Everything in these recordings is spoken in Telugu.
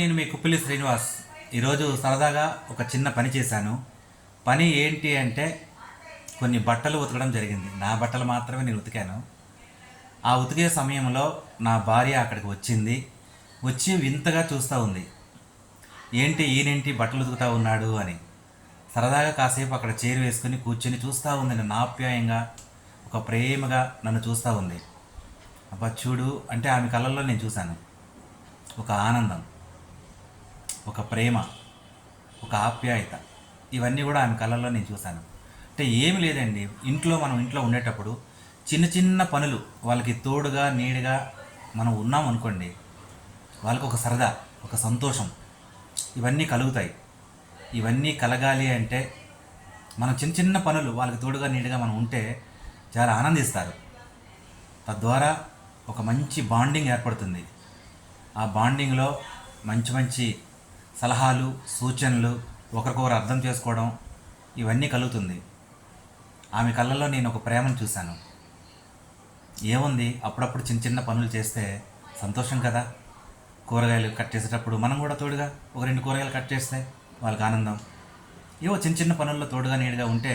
నేను మీ కుప్పిలి శ్రీనివాస్. ఈరోజు సరదాగా ఒక చిన్న పని చేశాను. పని ఏంటి అంటే కొన్ని బట్టలు ఉతకడం జరిగింది. నా బట్టలు మాత్రమే నేను ఉతికాను. ఆ ఉతికే సమయంలో నా భార్య అక్కడికి వచ్చింది. వచ్చి వింతగా చూస్తూ ఉంది. ఏంటి ఈయనేంటి బట్టలు ఉతుకుతూ ఉన్నాడు అని. సరదాగా కాసేపు అక్కడ చైర్ వేసుకుని కూర్చొని చూస్తూ ఉంది. నన్ను ఆప్యాయంగా, ఒక ప్రేమగా నన్ను చూస్తూ ఉంది. అబ్బా చూడు అంటే ఆమె కళ్ళల్లో నేను చూశాను ఒక ఆనందం, ఒక ప్రేమ, ఒక ఆప్యాయత. ఇవన్నీ కూడా ఆమె కళ్ళల్లో నేను చూశాను. అంటే ఏమి లేదండి, మనం ఇంట్లో ఉండేటప్పుడు చిన్న చిన్న పనులు వాళ్ళకి తోడుగా నీడుగా మనం ఉన్నాం అనుకోండి, వాళ్ళకి ఒక సరదా, ఒక సంతోషం, ఇవన్నీ కలుగుతాయి. ఇవన్నీ కలగాలి అంటే మనం చిన్న చిన్న పనులు వాళ్ళకి తోడుగా నీడుగా మనం ఉంటే చాలా ఆనందిస్తారు. తద్వారా ఒక మంచి బాండింగ్ ఏర్పడుతుంది. ఆ బాండింగ్లో మంచి మంచి సలహాలు, సూచనలు, ఒకరికొకరు అర్థం చేసుకోవడం, ఇవన్నీ కలుగుతుంది. ఆమె కళ్ళల్లో నేను ఒక ప్రేమను చూశాను. ఏముంది, అప్పుడప్పుడు చిన్న చిన్న పనులు చేస్తే సంతోషం కదా. కూరగాయలు కట్ చేసేటప్పుడు మనం కూడా తోడుగా ఒక 2 కూరగాయలు కట్ చేస్తే వాళ్ళకి ఆనందం. ఏవో చిన్న చిన్న పనుల్లో తోడుగా నీడుగా ఉంటే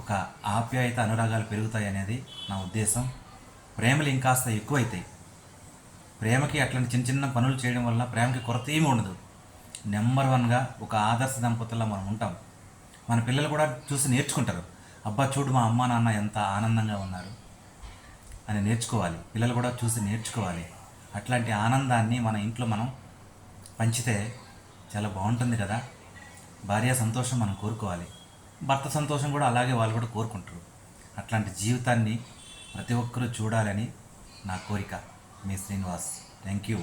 ఒక ఆప్యాయత, అనురాగాలు పెరుగుతాయి అనేది నా ఉద్దేశం. ప్రేమలు ఇంకాస్త ఎక్కువైతాయి. ప్రేమకి అట్లాంటి చిన్న చిన్న పనులు చేయడం వల్ల ప్రేమకి కొరత ఏమీ ఉండదు. నెంబర్ 1గా ఒక ఆదర్శ దంపతుల్లో మనం ఉంటాం. మన పిల్లలు కూడా చూసి నేర్చుకుంటారు. అబ్బా చూడు మా అమ్మ నాన్న ఎంత ఆనందంగా ఉన్నారు అని నేర్చుకోవాలి. పిల్లలు కూడా చూసి నేర్చుకోవాలి. అట్లాంటి ఆనందాన్ని మన ఇంట్లో మనం పంచితే చాలా బాగుంటుంది కదా. భార్య సంతోషం మనం కోరుకోవాలి, భర్త సంతోషం కూడా అలాగే వాళ్ళు కూడా కోరుకుంటారు. అట్లాంటి జీవితాన్ని ప్రతి ఒక్కరూ చూడాలని నా కోరిక. మీ శ్రీనివాస్. Thank you.